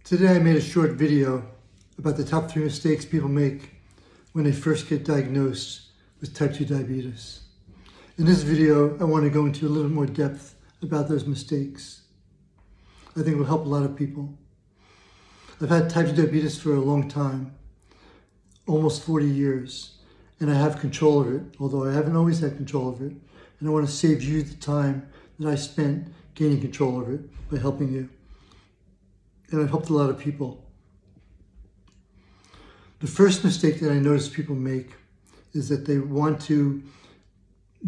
Today I made a short video about the top 3 mistakes people make when they first get diagnosed with type 2 diabetes. In this video, I want to go into a little more depth about those mistakes. I think it will help a lot of people. I've had type 2 diabetes for a long time, almost 40 years, and I have control of it, although I haven't always had control of it. And I want to save you the time that I spent gaining control of it by helping you. And I've helped a lot of people. The first mistake that I notice people make is that they want to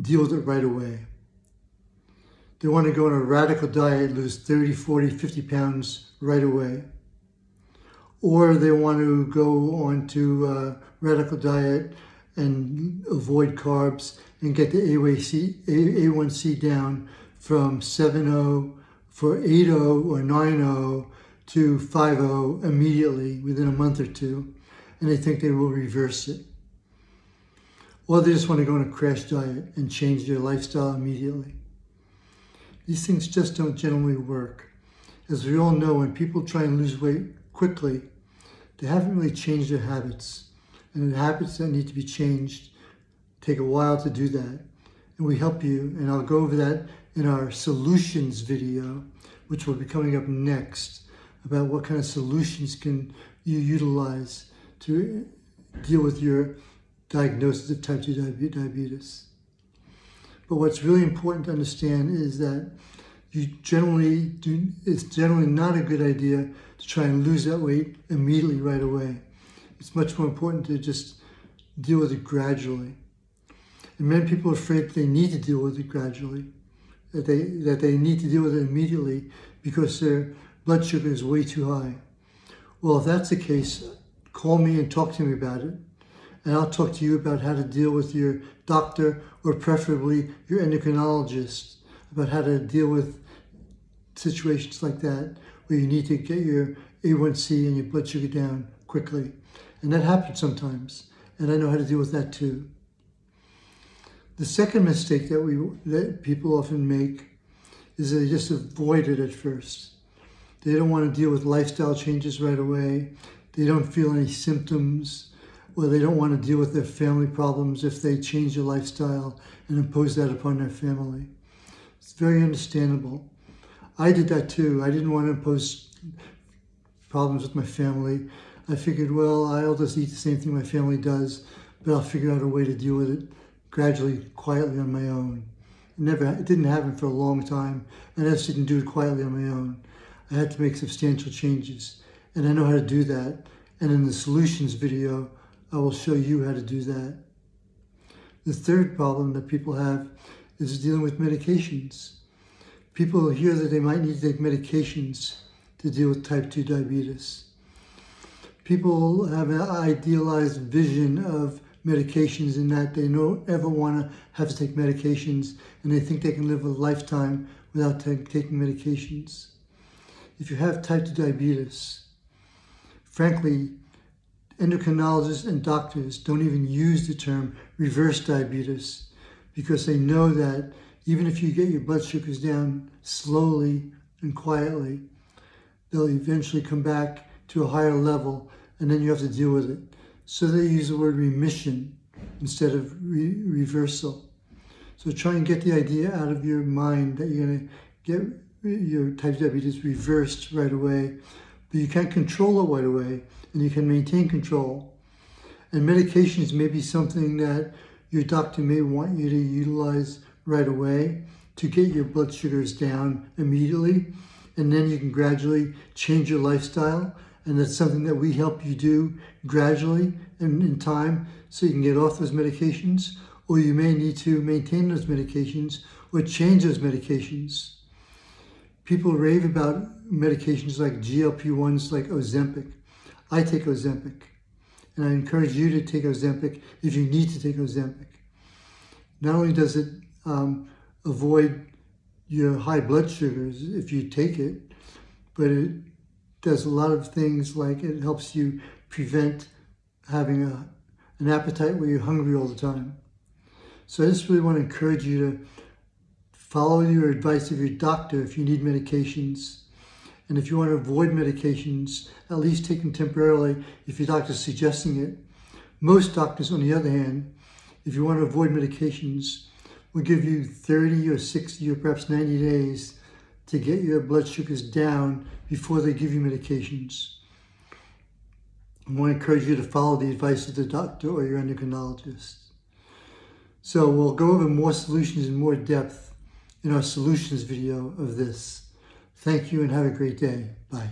deal with it right away. They want to go on a radical diet, lose 30, 40, 50 pounds right away. Or they want to go on to a radical diet and avoid carbs and get the A1C down from 7.0 for 8.0 or 9.0 to 5.0 immediately within a month or two, and they think they will reverse it. Or they just want to go on a crash diet and change their lifestyle immediately. These things just don't generally work. As we all know, when people try and lose weight quickly, they haven't really changed their habits. And the habits that need to be changed take a while to do that. And we help you, and I'll go over that in our solutions video, which will be coming up next, about what kind of solutions can you utilize to deal with your diagnosis of type 2 diabetes. But what's really important to understand is that it's generally not a good idea to try and lose that weight immediately right away. It's much more important to just deal with it gradually. And many people are afraid that they need to deal with it gradually, that they need to deal with it immediately because their blood sugar is way too high. Well, if that's the case, call me and talk to me about it. And I'll talk to you about how to deal with your doctor, or preferably your endocrinologist, about how to deal with situations like that, where you need to get your A1C and your blood sugar down quickly. And that happens sometimes, and I know how to deal with that too. The second mistake that people often make is they just avoid it at first. They don't want to deal with lifestyle changes right away. They don't feel any symptoms, or they don't want to deal with their family problems if they change their lifestyle and impose that upon their family. It's very understandable. I did that too. I didn't want to impose problems with my family. I figured, well, I'll just eat the same thing my family does, but I'll figure out a way to deal with it gradually, quietly on my own. It didn't happen for a long time, and I just didn't do it quietly on my own. I had to make substantial changes, and I know how to do that. And in the solutions video, I will show you how to do that. The third problem that people have is dealing with medications. People hear that they might need to take medications to deal with type 2 diabetes. People have an idealized vision of medications in that they don't ever want to have to take medications, and they think they can live a lifetime without taking medications. If you have type 2 diabetes, frankly, endocrinologists and doctors don't even use the term reverse diabetes, because they know that even if you get your blood sugars down slowly and quietly, they'll eventually come back to a higher level, and then you have to deal with it. So they use the word remission instead of reversal. So try and get the idea out of your mind that you're going to get your type 2 diabetes reversed right away, but you can't control it right away, and you can maintain control. And medications may be something that your doctor may want you to utilize right away to get your blood sugars down immediately, and then you can gradually change your lifestyle, and that's something that we help you do gradually and in time, so you can get off those medications, or you may need to maintain those medications or change those medications. People rave about medications like GLP-1s, like Ozempic. I take Ozempic, and I encourage you to take Ozempic if you need to take Ozempic. Not only does it avoid your high blood sugars if you take it, but it does a lot of things, like it helps you prevent having an appetite where you're hungry all the time. So I just really want to encourage you to follow your advice of your doctor if you need medications, And if you want to avoid medications, at least take them temporarily if your doctor's suggesting it. Most doctors, on the other hand, if you want to avoid medications, will give you 30 or 60 or perhaps 90 days to get your blood sugars down before they give you medications. I want to encourage you to follow the advice of the doctor or your endocrinologist. So we'll go over more solutions in more depth in our solutions video of this. Thank you and have a great day. Bye.